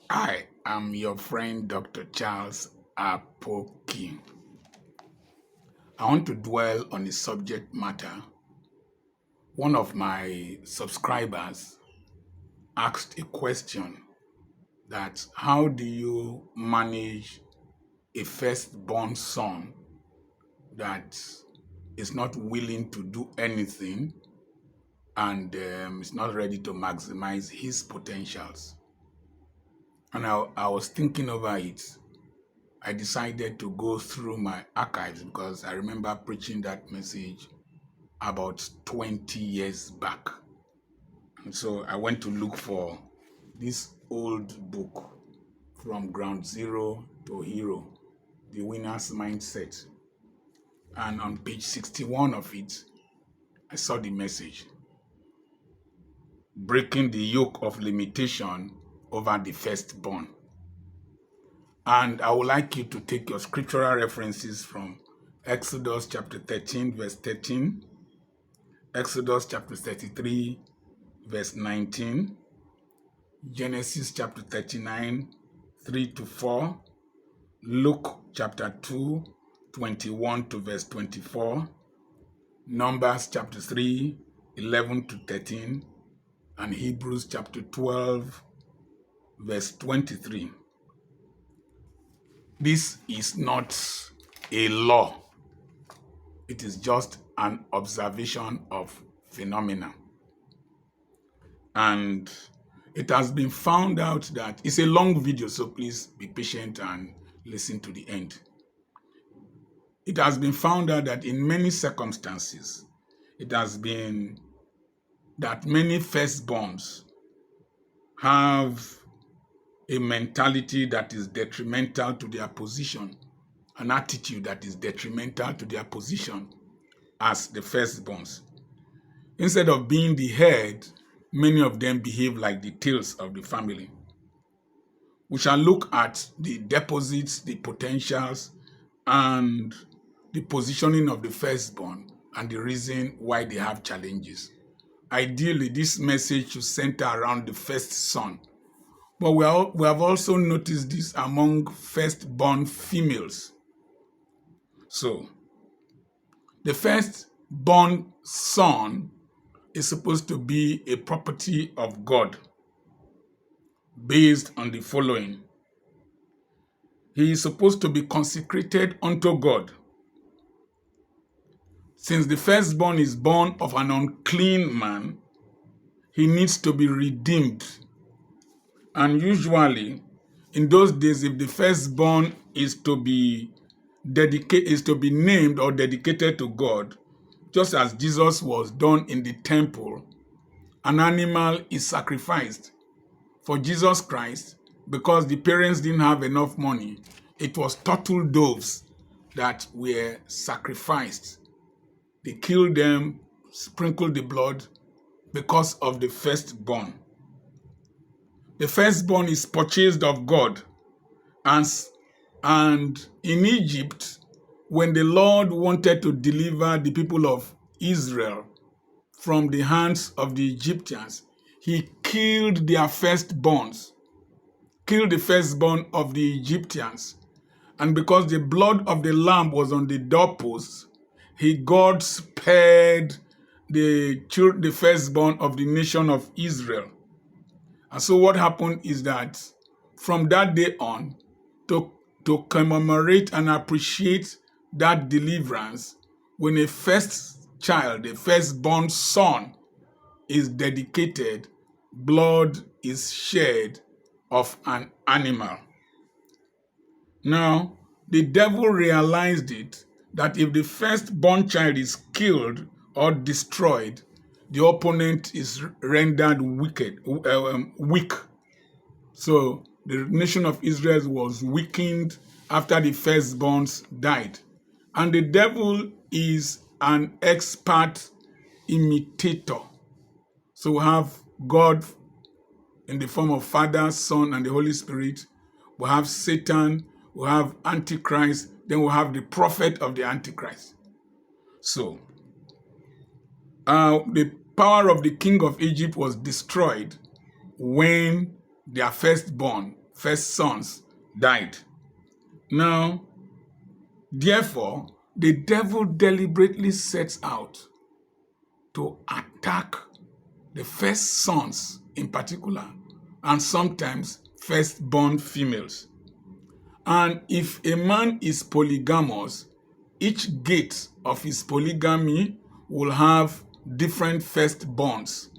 I am your friend, Dr. Charles Apoki. I want to dwell on the subject matter. One of my subscribers asked a question that how do you manage a firstborn son that is not willing to do anything and is not ready to maximize his potentials? And I was thinking over it. I decided to go through my archives because I remember preaching that message about 20 years back. And so I went to look for this old book, From Ground Zero to Hero, The Winner's Mindset. And on page 61 of it, I saw the message, Breaking the Yoke of Limitation over the Firstborn. And I would like you to take your scriptural references from Exodus chapter 13, verse 13, Exodus chapter 33, verse 19, Genesis chapter 39, 3 to 4, Luke chapter 2, 21 to verse 24, Numbers chapter 3, 11 to 13, and Hebrews chapter 12, verse 23. This is not a law. It is just an observation of phenomena. And it has been found out that it's a long video, so please be patient and listen to the end. It has been found out that in many circumstances, it has been that many firstborns have a mentality that is detrimental to their position, an attitude that is detrimental to their position as the firstborns. Instead of being the head, many of them behave like the tails of the family. We shall look at the deposits, the potentials, and the positioning of the firstborn and the reason why they have challenges. Ideally, this message should center around the first son. But we have also noticed this among firstborn females. So, the firstborn son is supposed to be a property of God based on the following. He is supposed to be consecrated unto God. Since the firstborn is born of an unclean man, he needs to be redeemed. And usually, in those days, if the firstborn is to be named or dedicated to God, just as Jesus was done in the temple, an animal is sacrificed. For Jesus Christ, because the parents didn't have enough money, it was turtle doves that were sacrificed. They killed them, sprinkled the blood because of the firstborn. The firstborn is purchased of God. And in Egypt, when the Lord wanted to deliver the people of Israel from the hands of the Egyptians, he killed their firstborns, killed the firstborn of the Egyptians. And because the blood of the lamb was on the doorposts, God spared the firstborn of the nation of Israel. And so what happened is that from that day on, to commemorate and appreciate that deliverance, when a first child, a firstborn son, is dedicated, blood is shed of an animal. Now, the devil realized it, that if the firstborn child is killed or destroyed, the opponent is rendered weak. So the nation of Israel was weakened after the firstborns died. And the devil is an expert imitator. So we have God in the form of Father, Son, and the Holy Spirit. We have Satan, we have Antichrist, then we have the prophet of the Antichrist. So, the power of the king of Egypt was destroyed when their firstborn first sons died. Now, therefore, the devil deliberately sets out to attack the first sons in particular, and sometimes firstborn females. And if a man is polygamous, each gate of his polygamy will have different firstborns.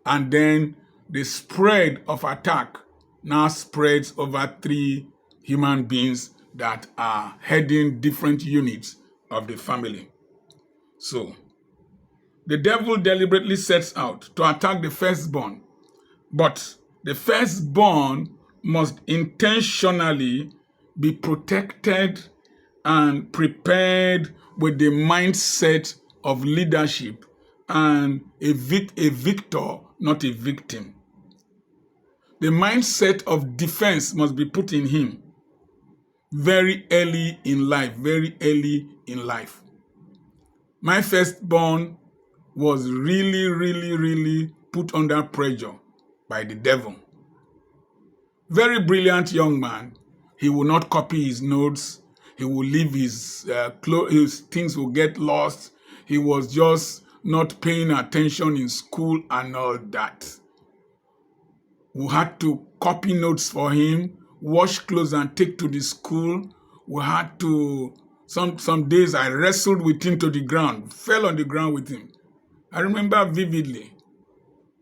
And then the spread of attack now spreads over 3 human beings that are heading different units of the family. So, the devil deliberately sets out to attack the firstborn, but the firstborn must intentionally be protected and prepared with the mindset of leadership and a victor, not a victim. The mindset of defense must be put in him very early in life. My firstborn was really put under pressure by the devil. Very brilliant young man. He will not copy his notes. He will leave his things will get lost. He was just not paying attention in school and all that. We had to copy notes for him, wash clothes and take to the school. We had to, some days I wrestled with him to the ground, fell on the ground with him. I remember vividly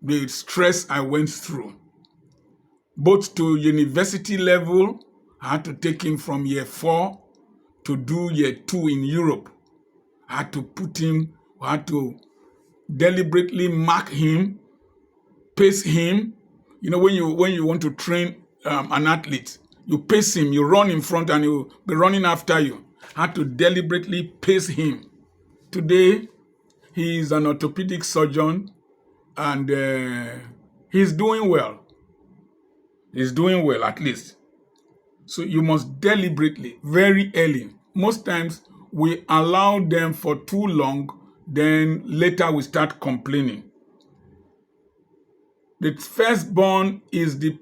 the stress I went through. Both to university level, I had to take him from year 4 to do year 2 in Europe. I had to deliberately mark him, pace him. You know, when you want to train an athlete, you pace him, you run in front and he'll be running after you. I had to deliberately pace him. Today, he is an orthopedic surgeon and he's doing well. He's doing well, at least. So you must deliberately, very early. Most times, we allow them for too long, then later we start complaining. The firstborn is the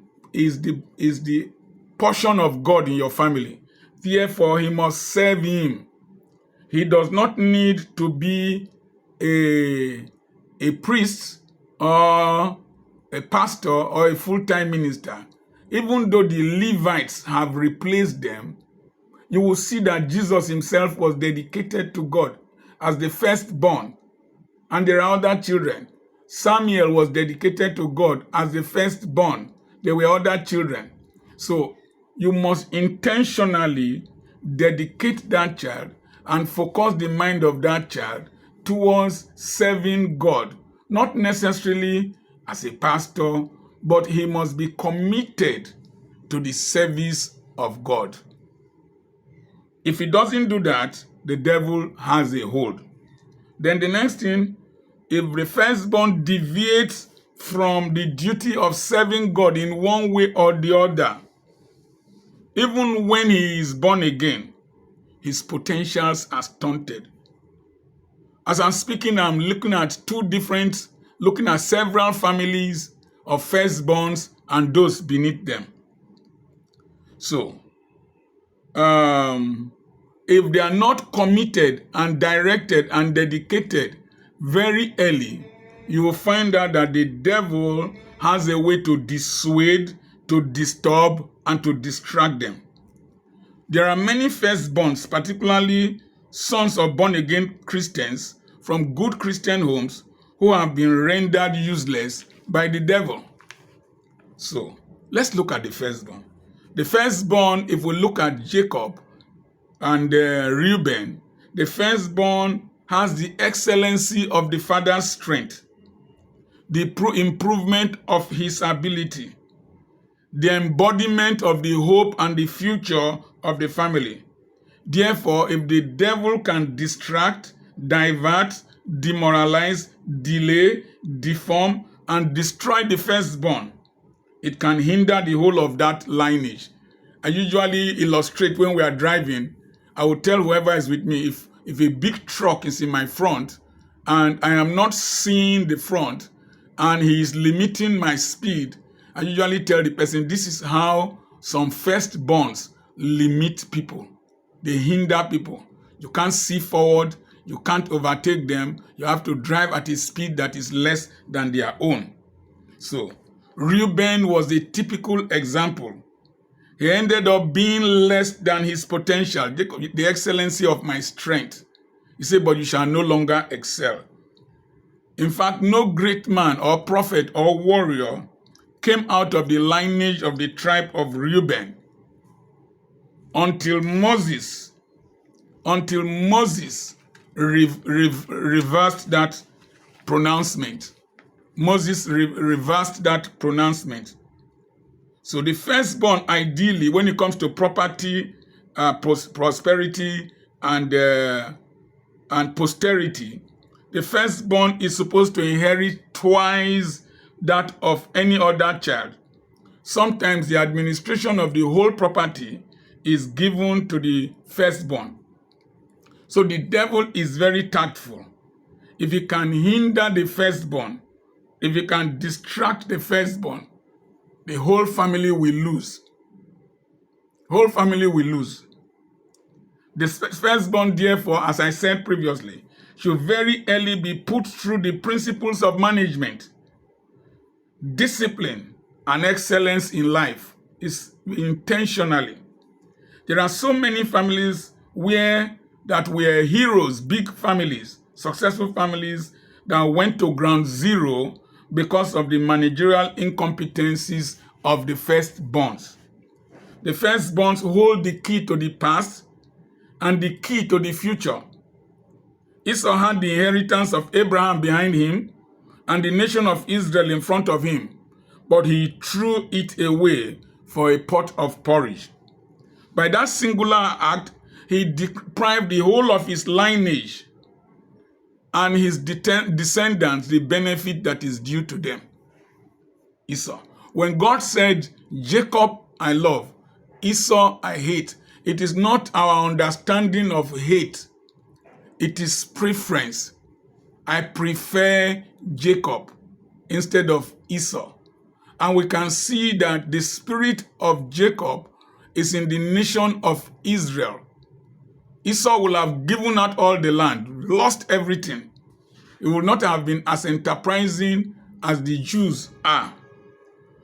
portion of God in your family. Therefore, he must serve him. He does not need to be a priest or a pastor or a full-time minister. Even though the Levites have replaced them, you will see that Jesus himself was dedicated to God as the firstborn. And there are other children. Samuel was dedicated to God as the firstborn. There were other children. So you must intentionally dedicate that child and focus the mind of that child towards serving God. Not necessarily as a pastor, but he must be committed to the service of God. If he doesn't do that, the devil has a hold. Then the next thing, if the firstborn deviates from the duty of serving God in one way or the other, even when he is born again, his potentials are stunted. As I'm speaking, I'm looking at several families of firstborns and those beneath them. So, if they are not committed and directed and dedicated very early, you will find out that the devil has a way to dissuade, to disturb, and to distract them. There are many firstborns, particularly sons of born-again Christians from good Christian homes, who have been rendered useless by the devil. So, let's look at the firstborn. The firstborn, if we look at Jacob and Reuben, the firstborn has the excellency of the father's strength, the improvement of his ability, the embodiment of the hope and the future of the family. Therefore, if the devil can distract, divert, demoralize, delay, deform, and destroy the firstborn, it can hinder the whole of that lineage. I usually illustrate when we are driving. I will tell whoever is with me, if a big truck is in my front and I am not seeing the front and he is limiting my speed, I usually tell the person, this is how some firstborns limit people. They hinder people. You can't see forward. You can't overtake them. You have to drive at a speed that is less than their own. So, Reuben was a typical example. He ended up being less than his potential, the excellency of my strength. He said, but you shall no longer excel. In fact, no great man or prophet or warrior came out of the lineage of the tribe of Reuben until Moses reversed that pronouncement. Moses reversed that pronouncement. So the firstborn, ideally, when it comes to property, prosperity, and posterity, the firstborn is supposed to inherit twice that of any other child. Sometimes the administration of the whole property is given to the firstborn. So the devil is very tactful. If he can hinder the firstborn, if he can distract the firstborn, the whole family will lose. Whole family will lose. The firstborn, therefore, as I said previously, should very early be put through the principles of management. Discipline and excellence in life is intentionally. There are so many families that were heroes, big families, successful families that went to ground zero because of the managerial incompetencies of the firstborns. The firstborns hold the key to the past and the key to the future. Esau had the inheritance of Abraham behind him and the nation of Israel in front of him, but he threw it away for a pot of porridge. By that singular act, he deprived the whole of his lineage and his descendants the benefit that is due to them. Esau. When God said, Jacob I love, Esau I hate, it is not our understanding of hate. It is preference. I prefer Jacob instead of Esau. And we can see that the spirit of Jacob is in the nation of Israel. Esau will have given out all the land, lost everything. He would not have been as enterprising as the Jews are.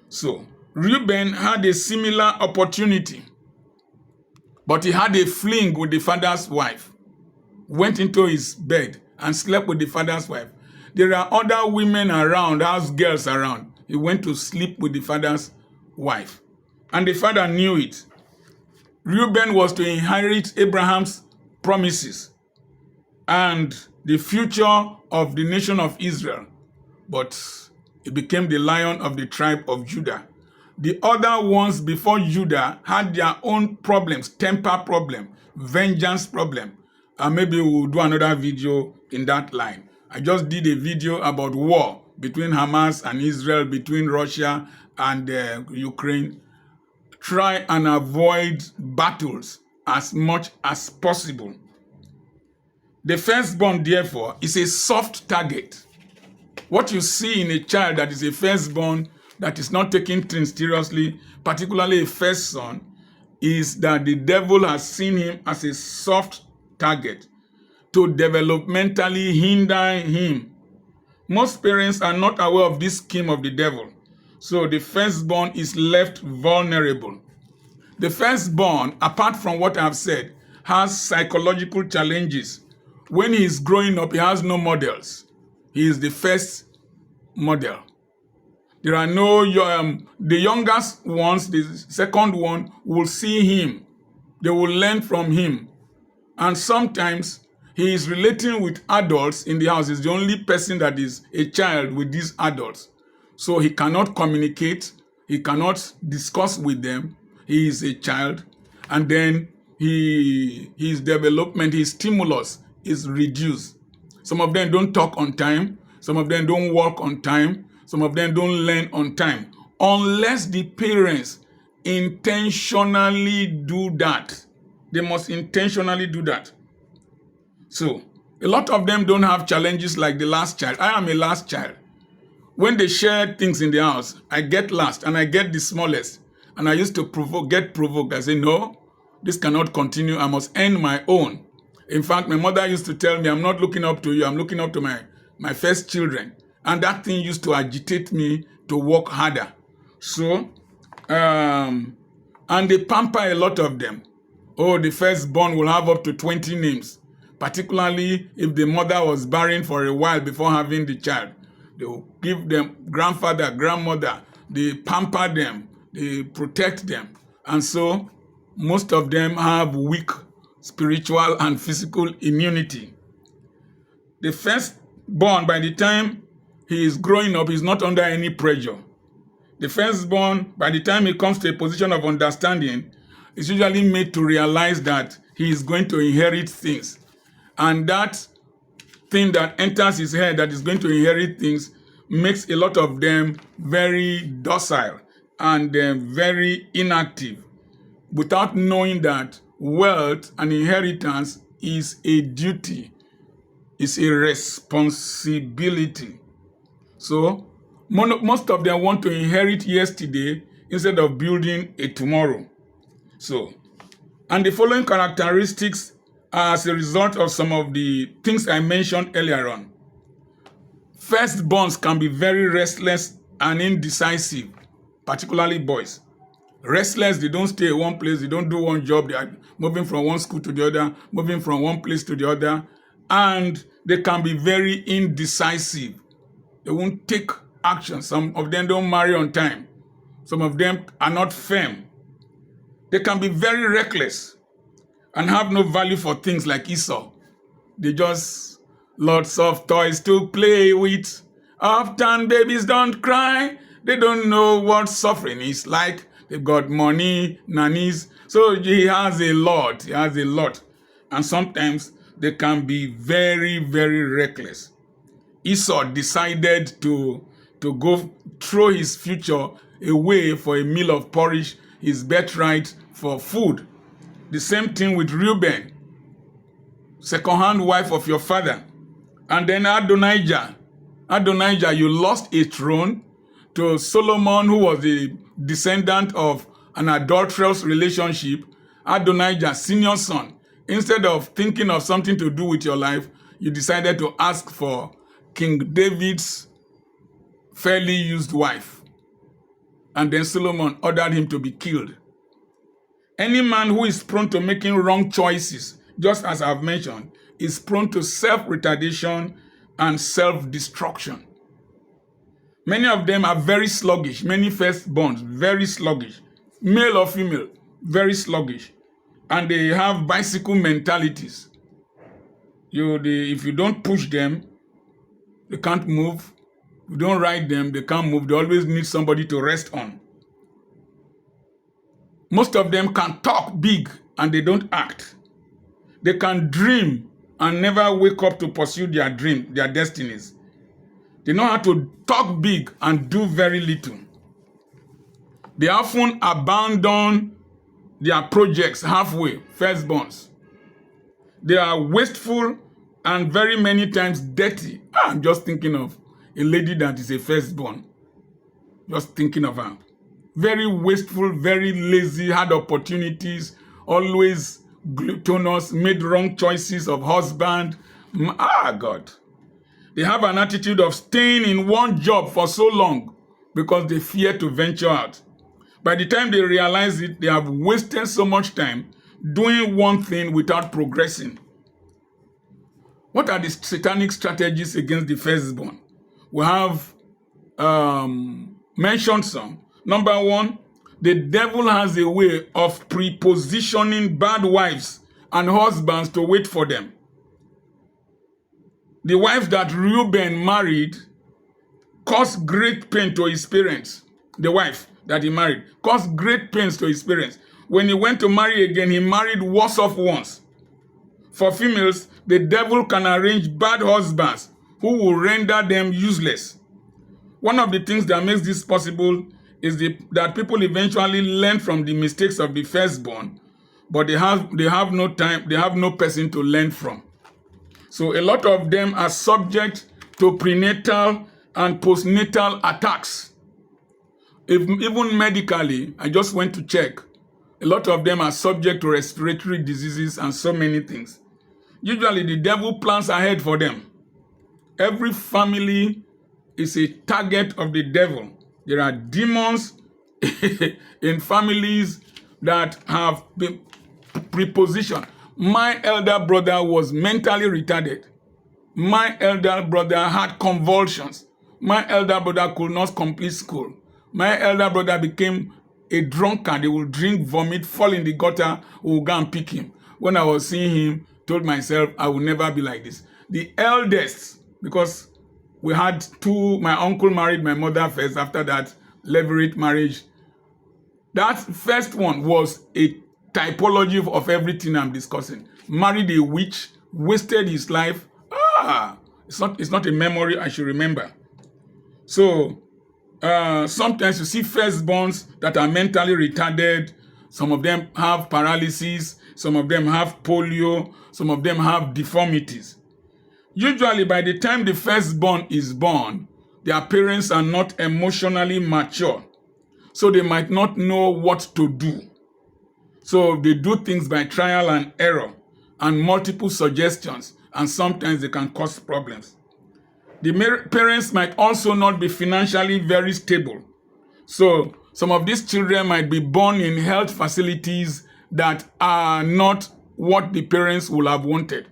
So, Reuben had a similar opportunity, but he had a fling with the father's wife, went into his bed and slept with the father's wife. There are other women around, house girls around. He went to sleep with the father's wife, and the father knew it. Reuben was to inherit Abraham's promises and the future of the nation of Israel, but he became the lion of the tribe of Judah. The other ones before Judah had their own problems, temper problem, vengeance problem, and maybe we'll do another video in that line. I just did a video about war between Hamas and Israel, between Russia and Ukraine. Try and avoid battles as much as possible. The firstborn, therefore, is a soft target. What you see in a child that is a firstborn, that is not taking things seriously, particularly a first son, is that the devil has seen him as a soft target to developmentally hinder him. Most parents are not aware of this scheme of the devil, so the firstborn is left vulnerable. The firstborn, apart from what I've said, has psychological challenges. When he is growing up, he has no models. He is the first model. There are no, the youngest ones, the second one, will see him. They will learn from him. And sometimes he is relating with adults in the house. He's the only person that is a child with these adults. So he cannot communicate. He cannot discuss with them. He is a child. And then his development, his stimulus is reduced. Some of them don't talk on time. Some of them don't walk on time. Some of them don't learn on time. Unless the parents intentionally do that. They must intentionally do that. So, a lot of them don't have challenges like the last child. I am a last child. When they share things in the house, I get last and I get the smallest. And I used to get provoked. I say, no, this cannot continue. I must end my own. In fact, my mother used to tell me, I'm not looking up to you. I'm looking up to my first children. And that thing used to agitate me to work harder. So, and they pamper a lot of them. Oh, the firstborn will have up to 20 names, particularly if the mother was barren for a while before having the child. They will give them grandfather, grandmother. They pamper them. They protect them. And so most of them have weak spiritual and physical immunity. The firstborn, by the time he is growing up, is not under any pressure. The firstborn, by the time he comes to a position of understanding, is usually made to realize that he is going to inherit things. And that thing that enters his head that is going to inherit things makes a lot of them very docile and very inactive, without knowing that wealth and inheritance is a duty, is a responsibility. So most of them want to inherit yesterday instead of building a tomorrow. So, and the following characteristics are as a result of some of the things I mentioned earlier on. Firstborns can be very restless and indecisive, particularly boys. Restless, they don't stay in one place, they don't do one job, they are moving from one school to the other, moving from one place to the other, and they can be very indecisive. They won't take action. Some of them don't marry on time. Some of them are not firm. They can be very reckless and have no value for things like Esau. They just lots of toys to play with. Often babies don't cry. They don't know what suffering is like. They've got money, nannies. So he has a lot. He has a lot. And sometimes they can be very, very reckless. Esau decided to go throw his future away for a meal of porridge, his birthright for food. The same thing with Reuben, second-hand wife of your father. And then Adonijah. Adonijah, you lost a throne to Solomon, who was the descendant of an adulterous relationship. Adonijah, senior son. Instead of thinking of something to do with your life, you decided to ask for King David's fairly used wife. And then Solomon ordered him to be killed. Any man who is prone to making wrong choices, just as I've mentioned, is prone to self-retardation and self-destruction. Many of them are very sluggish. Many firstborns, very sluggish. Male or female, very sluggish. And they have bicycle mentalities. If you don't push them, they can't move. If you don't ride them, they can't move. They always need somebody to rest on. Most of them can talk big and they don't act. They can dream and never wake up to pursue their dream, their destinies. They know how to talk big and do very little. They often abandon their projects halfway, firstborns. They are wasteful and very many times dirty. I'm just thinking of a lady that is a firstborn. Just thinking of her. Very wasteful, very lazy, had opportunities, always gluttonous, made wrong choices of husband. God. They have an attitude of staying in one job for so long because they fear to venture out. By the time they realize it, they have wasted so much time doing one thing without progressing. What are the satanic strategies against the firstborn? We have mentioned some. Number one, the devil has a way of prepositioning bad wives and husbands to wait for them. The wife that Reuben married caused great pain to his parents. The wife that he married caused great pains to his parents. When he went to marry again, he married worse off ones. For females, the devil can arrange bad husbands who will render them useless. One of the things that makes this possible is that people eventually learn from the mistakes of the firstborn, but they have no time, they have no person to learn from. So a lot of them are subject to prenatal and postnatal attacks. Even medically, I just went to check. A lot of them are subject to respiratory diseases and so many things. Usually the devil plans ahead for them. Every family is a target of the devil. There are demons in families that have been prepositioned. My elder brother was mentally retarded. My elder brother had convulsions. My elder brother could not complete school. My elder brother became a drunkard. He would drink, vomit, fall in the gutter. We would go and pick him. When I was seeing him, told myself, I will never be like this. The eldest, because we had two, my uncle married my mother first, after that, levirate marriage. That first one was a typology of everything I'm discussing. Married a witch, wasted his life. It's not a memory I should remember. So sometimes you see firstborns that are mentally retarded. Some of them have paralysis. Some of them have polio. Some of them have deformities. Usually by the time the firstborn is born, their parents are not emotionally mature. So they might not know what to do. So they do things by trial and error and multiple suggestions, and sometimes they can cause problems. The parents might also not be financially very stable. So some of these children might be born in health facilities that are not what the parents would have wanted.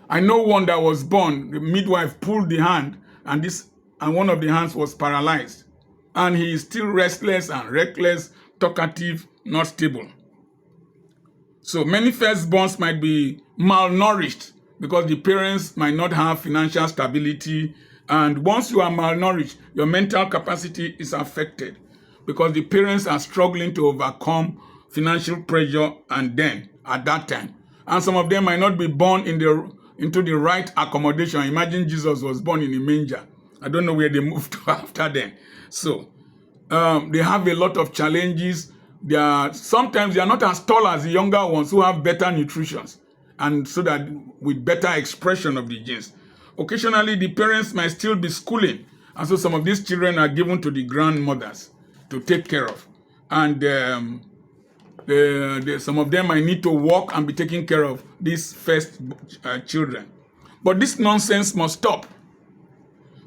I know one that was born, the midwife pulled the hand, and one of the hands was paralyzed. And he is still restless and reckless, talkative, not stable. So many firstborns might be malnourished because the parents might not have financial stability. And once you are malnourished, your mental capacity is affected because the parents are struggling to overcome financial pressure and then at that time. And some of them might not be born into the right accommodation. Imagine Jesus was born in a manger. I don't know where they moved to after then. So they have a lot of challenges. Sometimes they are not as tall as the younger ones who have better nutrition, and so that with better expression of the genes. Occasionally, the parents might still be schooling, and so some of these children are given to the grandmothers to take care of. And some of them might need to work and be taking care of these first children. But this nonsense must stop.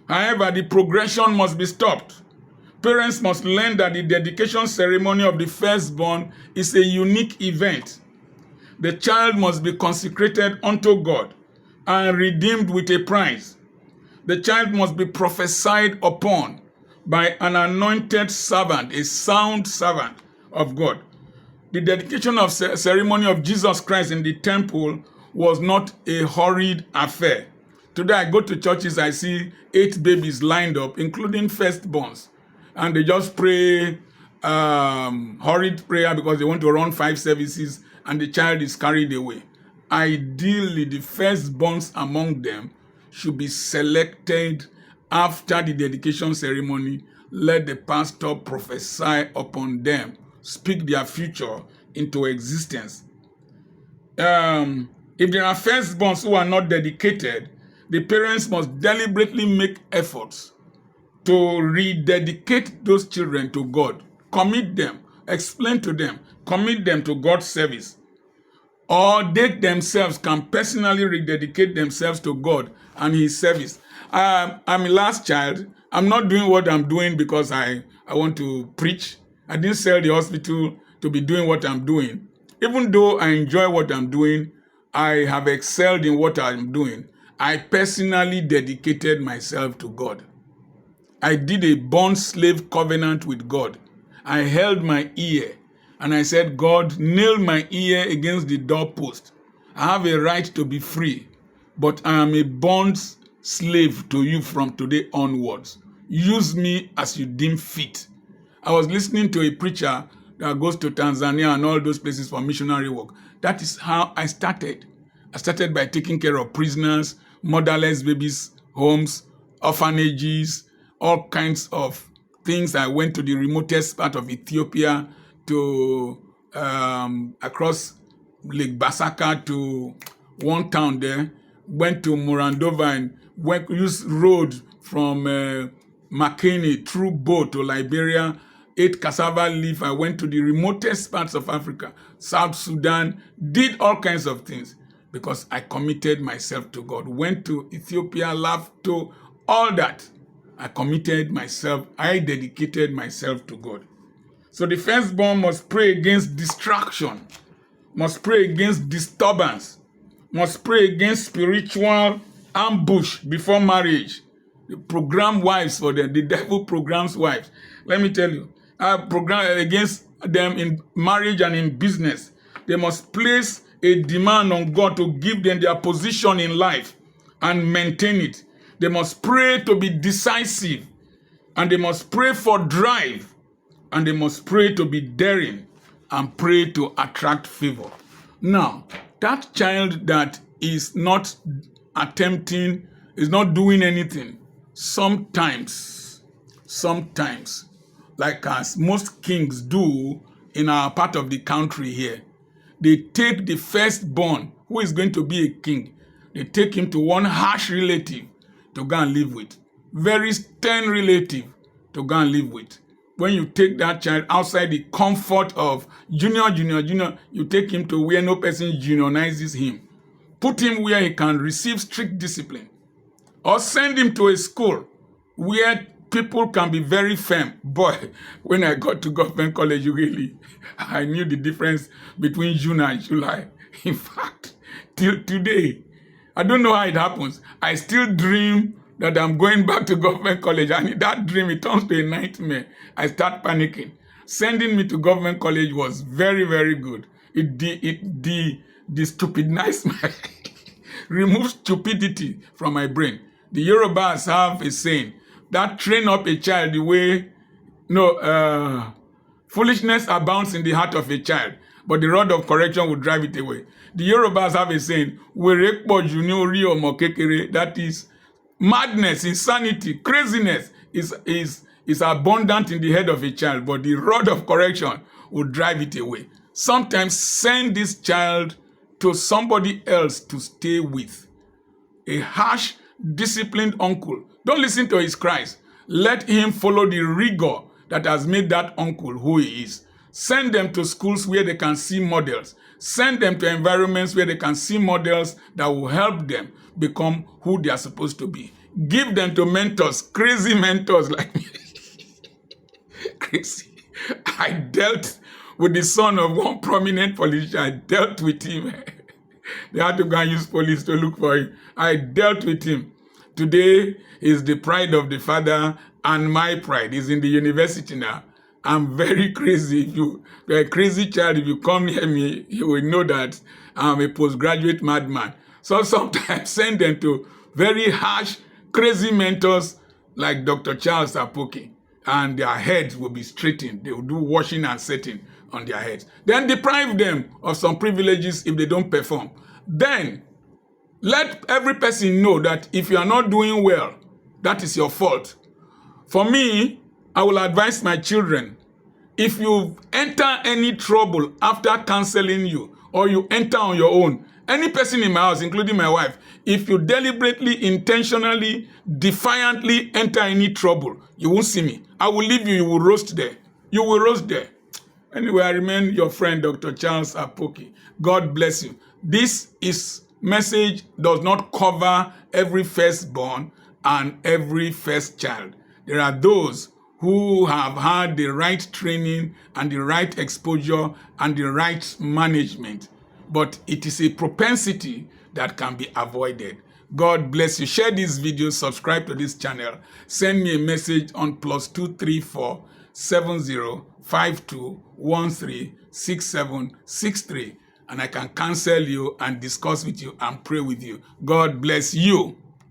However, the progression must be stopped. Parents must learn that the dedication ceremony of the firstborn is a unique event. The child must be consecrated unto God and redeemed with a price. The child must be prophesied upon by an anointed servant, a sound servant of God. The dedication of ceremony of Jesus Christ in the temple was not a hurried affair. Today I go to churches, I see 8 babies lined up, including firstborns. And they just pray hurried prayer because they want to run 5 services and the child is carried away. Ideally, the firstborns among them should be selected after the dedication ceremony. Let the pastor prophesy upon them, speak their future into existence. If there are firstborns who are not dedicated, the parents must deliberately make efforts to rededicate those children to God. Commit them, explain to them, commit them to God's service. Or they themselves can personally rededicate themselves to God and His service. I'm a last child. I'm not doing what I'm doing because I want to preach. I didn't sell the hospital to be doing what I'm doing. Even though I enjoy what I'm doing, I have excelled in what I'm doing. I personally dedicated myself to God. I did a bond slave covenant with God. I held my ear and I said, God, nail my ear against the doorpost. I have a right to be free, but I am a bond slave to you from today onwards. Use me as you deem fit. I was listening to a preacher that goes to Tanzania and all those places for missionary work. That is how I started. I started by taking care of prisoners, motherless babies, homes, orphanages, all kinds of things. I went to the remotest part of Ethiopia, to across Lake Basaka to one town there. Went to Morandova and used road from McKinney through boat to Liberia, ate cassava leaf. I went to the remotest parts of Africa, South Sudan, did all kinds of things because I committed myself to God. Went to Ethiopia, Lafto, all that. I committed myself. I dedicated myself to God. So the firstborn must pray against distraction, must pray against disturbance, must pray against spiritual ambush before marriage. The program wives for them. The devil programs wives. Let me tell you, I program against them in marriage and in business. They must place a demand on God to give them their position in life and maintain it. They must pray to be decisive, and they must pray for drive, and they must pray to be daring, and pray to attract favor. Now, that child that is not attempting, is not doing anything, sometimes, like as most kings do in our part of the country here, they take the firstborn, who is going to be a king, they take him to one harsh relative to go and live with. Very stern relative to go and live with. When you take that child outside the comfort of junior, you take him to where no person unionizes him. Put him where he can receive strict discipline. Or send him to a school where people can be very firm. Boy, when I got to government college, I knew the difference between June and July. In fact, till today, I don't know how it happens. I still dream that I'm going back to government college, and in that dream, it turns to a nightmare. I start panicking. Sending me to government college was very, very good. It stupidized my, removes stupidity from my brain. The Yorubas have a saying that train up a child the way, foolishness abounds in the heart of a child, but the rod of correction will drive it away. The Yorubas have a saying, that is, madness, insanity, craziness is abundant in the head of a child, but the rod of correction will drive it away. Sometimes send this child to somebody else to stay with. A harsh, disciplined uncle. Don't listen to his cries. Let him follow the rigor that has made that uncle who he is. Send them to schools where they can see models. Send them to environments where they can see models that will help them become who they are supposed to be. Give them to mentors, crazy mentors like me. Crazy. I dealt with the son of one prominent politician. I dealt with him. They had to go and use police to look for him. I dealt with him. Today is the pride of the father, and my pride is in the university now. I'm very crazy. If you're a crazy child, if you come near me, you will know that I'm a postgraduate madman. So sometimes send them to very harsh, crazy mentors like Dr. Charles Apoki, and their heads will be straightened. They will do washing and setting on their heads. Then deprive them of some privileges if they don't perform. Then let every person know that if you are not doing well, that is your fault. For me, I will advise my children, if you enter any trouble after counseling you, or you enter on your own, any person in my house, including my wife, if you deliberately, intentionally, defiantly enter any trouble, you won't see me. I will leave you, you will roast there. You will roast there. Anyway, I remain your friend, Dr. Charles Apoki. God bless you. This message does not cover every firstborn and every first child. There are those who have had the right training and the right exposure and the right management. But it is a propensity that can be avoided. God bless you. Share this video, subscribe to this channel. Send me a message on +234 7052136763, and I can counsel you and discuss with you and pray with you. God bless you.